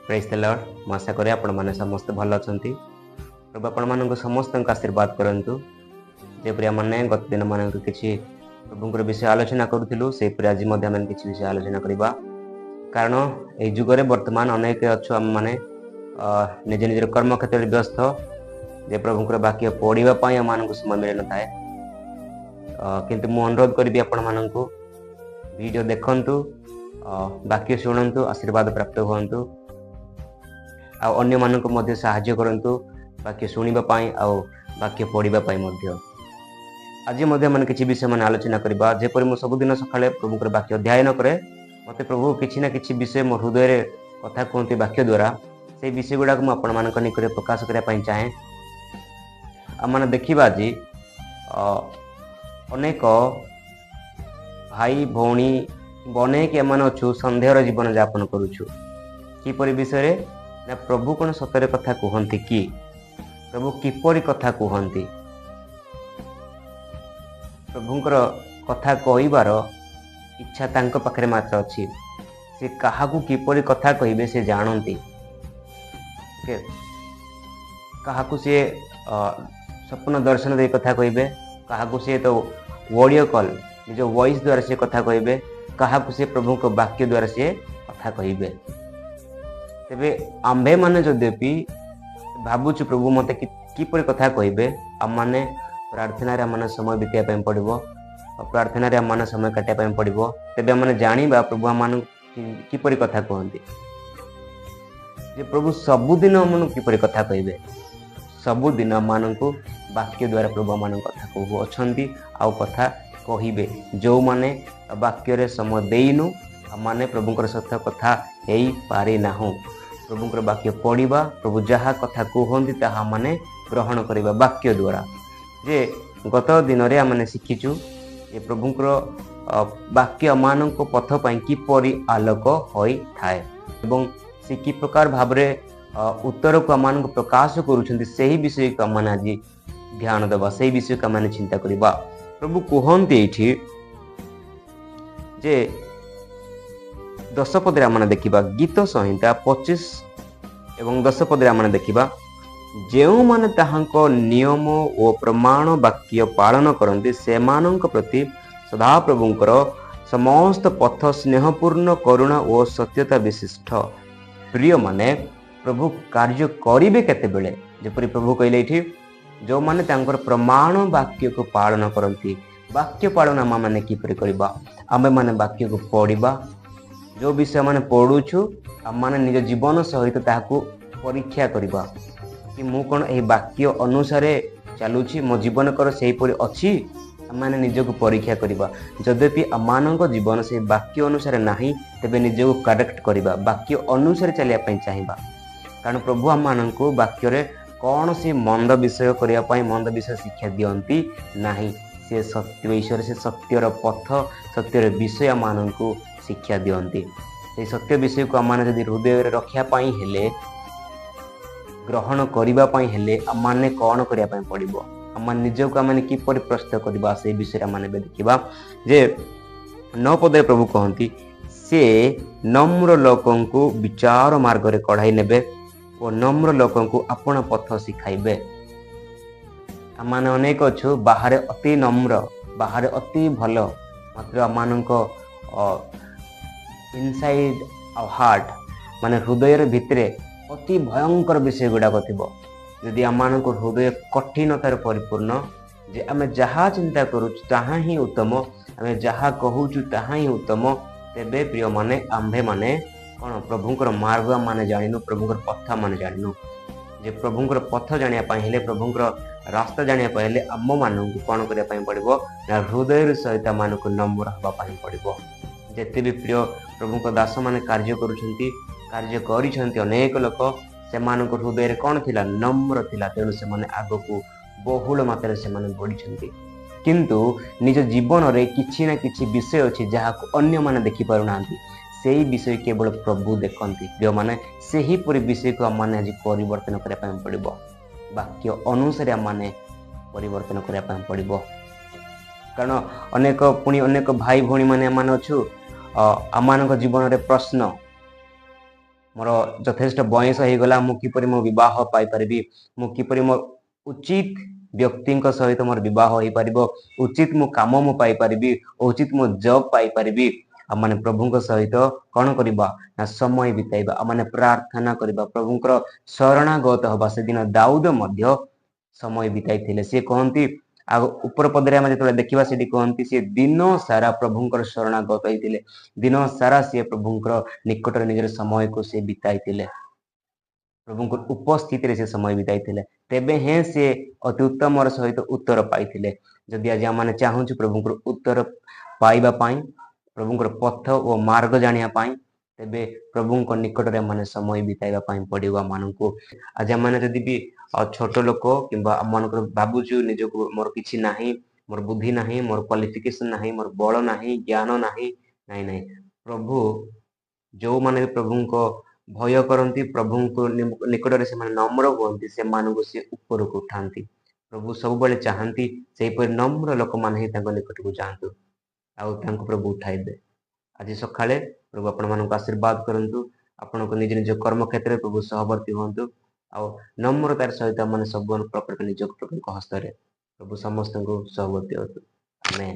Praise the Lord. ମୁଁ ଆଶା କରେ ଆପଣମାନେ ସମସ୍ତେ ଭଲ ଅଛନ୍ତି। ପ୍ରଭୁ ଆପଣମାନଙ୍କୁ ସମସ୍ତଙ୍କୁ ଆଶୀର୍ବାଦ କରନ୍ତୁ। ଯେପରି ଆମମାନେ ଗତ ଦିନମାନଙ୍କୁ କିଛି ପ୍ରଭୁଙ୍କର ବିଷୟ ଆଲୋଚନା କରୁଥିଲୁ, ସେହିପରି ଆଜି ମଧ୍ୟ ଆମେ କିଛି ବିଷୟ ଆଲୋଚନା କରିବା। କାରଣ ଏହି ଯୁଗରେ ବର୍ତ୍ତମାନ ଅନେକ ଅଛୁ ଆମମାନେ ନିଜ ନିଜର କର୍ମକ୍ଷେତ୍ରରେ ବ୍ୟସ୍ତ, ଯେ ପ୍ରଭୁଙ୍କର ବାକ୍ୟ ପଢ଼ିବା ପାଇଁ ଆମମାନଙ୍କୁ ସମୟ ମିଳିନଥାଏ। କିନ୍ତୁ ମୁଁ ଅନୁରୋଧ କରିବି ଆପଣମାନଙ୍କୁ ଭିଡ଼ିଓ ଦେଖନ୍ତୁ, ବାକ୍ୟ ଶୁଣନ୍ତୁ, ଆଶୀର୍ବାଦ ପ୍ରାପ୍ତ ହୁଅନ୍ତୁ, ଆଉ ଅନ୍ୟମାନଙ୍କୁ ମଧ୍ୟ ସାହାଯ୍ୟ କରନ୍ତୁ ବାକ୍ୟ ଶୁଣିବା ପାଇଁ ଆଉ ବାକ୍ୟ ପଢ଼ିବା ପାଇଁ ମଧ୍ୟ। ଆଜି ମଧ୍ୟ ଆମେ କିଛି ବିଷୟ ମାନେ ଆଲୋଚନା କରିବା। ଯେପରି ମୁଁ ସବୁଦିନ ସକାଳେ ପ୍ରଭୁଙ୍କର ବାକ୍ୟ ଅଧ୍ୟୟନ କରେ, ମୋତେ ପ୍ରଭୁ କିଛି ନା କିଛି ବିଷୟ ମୋ ହୃଦୟରେ କଥା କୁହନ୍ତି ବାକ୍ୟ ଦ୍ୱାରା। ସେଇ ବିଷୟ ଗୁଡ଼ାକ ମୁଁ ଆପଣମାନଙ୍କ ନିକଟରେ ପ୍ରକାଶ କରିବା ପାଇଁ ଚାହେଁ। ଆମମାନେ ଦେଖିବା ଆଜି ଅନେକ ଭାଇ ଭଉଣୀ ଅନେକ ଏମାନେ ଅଛୁ ସନ୍ଦେହର ଜୀବନ ଯାପନ କରୁଛୁ। କିପରି ବିଷୟରେ ନା, ପ୍ରଭୁ କ'ଣ ସତରେ କଥା କୁହନ୍ତି କି? ପ୍ରଭୁ କିପରି କଥା କୁହନ୍ତି? ପ୍ରଭୁଙ୍କର କଥା କହିବାର ଇଚ୍ଛା ତାଙ୍କ ପାଖରେ ମାତ୍ର ଅଛି। ସେ କାହାକୁ କିପରି କଥା କହିବେ ସେ ଜାଣନ୍ତି। କାହାକୁ ସିଏ ସ୍ୱପ୍ନ ଦର୍ଶନ ଦେଇ କଥା କହିବେ, କାହାକୁ ସିଏ ତ ଅଡ଼ିଓ କଲ୍ ନିଜ ଭଏସ୍ ଦ୍ୱାରା ସିଏ କଥା କହିବେ, କାହାକୁ ସିଏ ପ୍ରଭୁଙ୍କ ବାକ୍ୟ ଦ୍ୱାରା ସିଏ କଥା କହିବେ। ତେବେ ଆମ୍ଭେମାନେ ଯଦ୍ୟପି ଭାବୁଛୁ ପ୍ରଭୁ ମୋତେ କିପରି କଥା କହିବେ, ଆମମାନେ ପ୍ରାର୍ଥନାରେ ଆମମାନେ ସମୟ ବିତାଇବା ପାଇଁ ପଡ଼ିବ, ପ୍ରାର୍ଥନାରେ ଆମମାନେ ସମୟ କାଟିବା ପାଇଁ ପଡ଼ିବ। ତେବେ ଆମମାନେ ଜାଣିବା ପ୍ରଭୁ ଆମମାନଙ୍କୁ କିପରି କଥା କୁହନ୍ତି। ଯେ ପ୍ରଭୁ ସବୁଦିନ ଆମମାନଙ୍କୁ କିପରି କଥା କହିବେ। ସବୁଦିନ ଆମମାନଙ୍କୁ ବାକ୍ୟ ଦ୍ୱାରା ପ୍ରଭୁ ଆମମାନଙ୍କ କଥା କହୁଅଛନ୍ତି ଆଉ କଥା କହିବେ। ଯେଉଁମାନେ ବାକ୍ୟରେ ସମୟ ଦେଇନୁ, ଆମମାନେ ପ୍ରଭୁଙ୍କର ସହିତ କଥା ହେଇପାରିନାହୁଁ। ପ୍ରଭୁଙ୍କର ବାକ୍ୟ ପଢ଼ିବା, ପ୍ରଭୁ ଯାହା କଥା କୁହନ୍ତି ତାହା ଆମମାନେ ଗ୍ରହଣ କରିବା ବାକ୍ୟ ଦ୍ୱାରା। ଯେ ଗତ ଦିନରେ ଆମମାନେ ଶିଖିଛୁ ଯେ ପ୍ରଭୁଙ୍କର ବାକ୍ୟ ଆମମାନଙ୍କ ପଥ ପାଇଁ କିପରି ଆଲୋକ ହୋଇଥାଏ ଏବଂ ସେ କି ପ୍ରକାର ଭାବରେ ଉତ୍ତରକୁ ଆମମାନଙ୍କୁ ପ୍ରକାଶ କରୁଛନ୍ତି, ସେହି ବିଷୟକୁ ଆମମାନେ ଆଜି ଧ୍ୟାନ ଦେବା, ସେହି ବିଷୟକୁ ଆମମାନେ ଚିନ୍ତା କରିବା। ପ୍ରଭୁ କୁହନ୍ତି ଏଇଠି ଯେ 10 ପଦରେ ଆମମାନେ ଦେଖିବା, ଗୀତ ସଂହିତା 25 ଏବଂ 10 ପଦରେ ଆମମାନେ ଦେଖିବା, ଯେଉଁମାନେ ତାହାଙ୍କ ନିୟମ ଓ ପ୍ରମାଣ ବାକ୍ୟ ପାଳନ କରନ୍ତି ସେମାନଙ୍କ ପ୍ରତି ସଦାପ୍ରଭୁଙ୍କର ସମସ୍ତ ପଥ ସ୍ନେହପୂର୍ଣ୍ଣ କରୁଣା ଓ ସତ୍ୟତା ବିଶିଷ୍ଟ। ପ୍ରିୟମାନେ, ପ୍ରଭୁ କାର୍ଯ୍ୟ କରିବେ କେତେବେଳେ? ଯେପରି ପ୍ରଭୁ କହିଲେ ଏଇଠି, ଯେଉଁମାନେ ତାଙ୍କର ପ୍ରମାଣ ବାକ୍ୟକୁ ପାଳନ କରନ୍ତି। ବାକ୍ୟ ପାଳନ ଆମମାନେ କିପରି କରିବା? ଆମେମାନେ ବାକ୍ୟକୁ ପଢ଼ିବା, ଯେଉଁ ବିଷୟ ମାନେ ପଢ଼ୁଛୁ ଆମମାନେ ନିଜ ଜୀବନ ସହିତ ତାହାକୁ ପରୀକ୍ଷା କରିବା କି ମୁଁ କ'ଣ ଏହି ବାକ୍ୟ ଅନୁସାରେ ଚାଲୁଛି, ମୋ ଜୀବନ କ'ଣ ସେହିପରି ଅଛି। ଆମମାନେ ନିଜକୁ ପରୀକ୍ଷା କରିବା। ଯଦ୍ୟପି ଆମମାନଙ୍କ ଜୀବନ ସେହି ବାକ୍ୟ ଅନୁସାରେ ନାହିଁ, ତେବେ ନିଜକୁ କରେକ୍ଟ କରିବା, ବାକ୍ୟ ଅନୁସାରେ ଚାଲିବା ପାଇଁ ଚାହିଁବା। କାରଣ ପ୍ରଭୁ ଆମମାନଙ୍କୁ ବାକ୍ୟରେ କୌଣସି ମନ୍ଦ ବିଷୟ କରିବା ପାଇଁ ମନ୍ଦ ବିଷୟ ଶିକ୍ଷା ଦିଅନ୍ତି ନାହିଁ। ସେ ସତ୍ୟ ଈଶ୍ୱର, ସେ ସତ୍ୟର ପଥ, ସତ୍ୟର ବିଷୟ ଆମମାନଙ୍କୁ ଶିକ୍ଷା ଦିଅନ୍ତି। ସେହି ସତ୍ୟ ବିଷୟକୁ ଆମମାନେ ଯଦି ହୃଦୟରେ ରଖିବା ପାଇଁ ହେଲେ, ଗ୍ରହଣ କରିବା ପାଇଁ ହେଲେ ଆମମାନେ କ'ଣ କରିବା ପାଇଁ ପଡ଼ିବ, ଆମମାନେ ନିଜକୁ ଆମମାନେ କିପରି ପ୍ରସ୍ତୁତ କରିବା, ସେହି ବିଷୟରେ ଆମମାନେ ଏବେ ଦେଖିବା। ଯେ 9 ପଦରେ ପ୍ରଭୁ କହନ୍ତି, ସେ ନମ୍ର ଲୋକଙ୍କୁ ବିଚାର ମାର୍ଗରେ କଢ଼ାଇ ନେବେ ଓ ନମ୍ର ଲୋକଙ୍କୁ ଆପଣା ପଥ ଶିଖାଇବେ। ଆମମାନେ ଅନେକ ଅଛୁ ବାହାରେ ଅତି ନମ୍ର, ବାହାରେ ଅତି ଭଲ, ମାତ୍ର ଆମମାନଙ୍କ ଇନସାଇଡ୍ ଆଉ ହାର୍ଟ ମାନେ ହୃଦୟର ଭିତରେ ଅତି ଭୟଙ୍କର ବିଷୟ ଗୁଡ଼ାକ ଥିବ। ଯଦି ଆମମାନଙ୍କ ହୃଦୟ କଠିନତାରେ ପରିପୂର୍ଣ୍ଣ, ଯେ ଆମେ ଯାହା ଚିନ୍ତା କରୁଛୁ ତାହା ହିଁ ଉତ୍ତମ, ଆମେ ଯାହା କହୁଛୁ ତାହା ହିଁ ଉତ୍ତମ, ତେବେ ପ୍ରିୟମାନେ ଆମ୍ଭେମାନେ କ'ଣ ପ୍ରଭୁଙ୍କର ମାର୍ଗ ମାନେ ଜାଣିନୁ, ପ୍ରଭୁଙ୍କର ପଥ ମାନେ ଜାଣିନୁ। ଯେ ପ୍ରଭୁଙ୍କର ପଥ ଜାଣିବା ପାଇଁ ହେଲେ, ପ୍ରଭୁଙ୍କର ରାସ୍ତା ଜାଣିବା ପାଇଁ ହେଲେ ଆମମାନଙ୍କୁ କ'ଣ କରିବା ପାଇଁ ପଡ଼ିବ ନା, ହୃଦୟର ସହିତ ଆମମାନଙ୍କୁ ନମ୍ର ହେବା ପାଇଁ ପଡ଼ିବ। ଯେତେ ବି ପ୍ରିୟ ପ୍ରଭୁଙ୍କ ଦାସମାନେ କାର୍ଯ୍ୟ କରୁଛନ୍ତି, କାର୍ଯ୍ୟ କରିଛନ୍ତି, ଅନେକ ଲୋକ ସେମାନଙ୍କ ହୃଦୟରେ କ'ଣ ଥିଲା? ନମ୍ର ଥିଲା। ତେଣୁ ସେମାନେ ଆଗକୁ ବହୁଳ ମାତ୍ରାରେ ସେମାନେ ବଢ଼ିଛନ୍ତି। କିନ୍ତୁ ନିଜ ଜୀବନରେ କିଛି ନା କିଛି ବିଷୟ ଅଛି ଯାହାକୁ ଅନ୍ୟମାନେ ଦେଖିପାରୁନାହାନ୍ତି। ସେହି ବିଷୟ କେବଳ ପ୍ରଭୁ ଦେଖନ୍ତି। ଯେଉଁମାନେ ସେହିପରି ବିଷୟକୁ ଆମମାନେ ଆଜି ପରିବର୍ତ୍ତନ କରିବା ପାଇଁ ପଡ଼ିବ। ବାକ୍ୟ ଅନୁସାରେ ଆମମାନେ ପରିବର୍ତ୍ତନ କରିବା ପାଇଁ ପଡ଼ିବ। କାରଣ ଅନେକ ଭାଇ ଭଉଣୀମାନେ ଏମାନେ ଅଛୁ, ଆମମାନଙ୍କ ଜୀବନରେ ପ୍ରଶ୍ନ मोर यथेष्ट बयस हो गला मु किपरि मो विवाह पाई परिबी मु किपरि मो उचित व्यक्ति सहित मोर विवाह हो पारिबो उचित मो काम मु पाई परिबी उचित मो जॉब पाई परिबी आ माने प्रभु सहित कौन करबा ना समय बिताइबा आ माने प्रार्थना करबा प्रभुंकर शरणागत हबा से दिन दाऊद मध्य समय बिताई थिले से कहंती आ ऊपर पदरे हम जतले देखिबा सेठी कहंती से दिन सारा प्रभुंकर शरणागत होइथिले दिन सारा से प्रभुंकर निकट निजर समय को से बिताई थिले प्रभुंकर उपस्थिति से समय बिताई थिले तेबे हे से अति उत्तम सहित उत्तर पाई जदि आज आम चाहूँ प्रभुंकर उत्तर पाइबा पाई प्रभुंकर पथ और मार्ग जानिया पाई तेबे प्रभुंक निकट में समय बिताइबा पड़ो आम को आज आम जदि भी छोट लोक कि मन भावुचु निजक मोर किसी ना मोर बुद्धि ना मोर क्वालिफिकेशन ना मोर बल ना ज्ञान ना नहीं प्रभु जो माने प्रभु को भय करती प्रभु को निकट से नम्र हुआ से ऊपर को उठाती प्रभु सब बड़े चाहती से नम्र लोक मैंने निकट को जातु आउ प्रभु उठाइबे आज सका प्रभु आपण मानक आशीर्वाद करंतु आपण को निज निज कर्म क्षेत्र प्रभु सहवर्ती हूँ आउ नम्रतार सहित मैंने सब प्रकृति निज प्रभु हस्त प्रभु समस्त को सहवर्ती हूँ आमेन।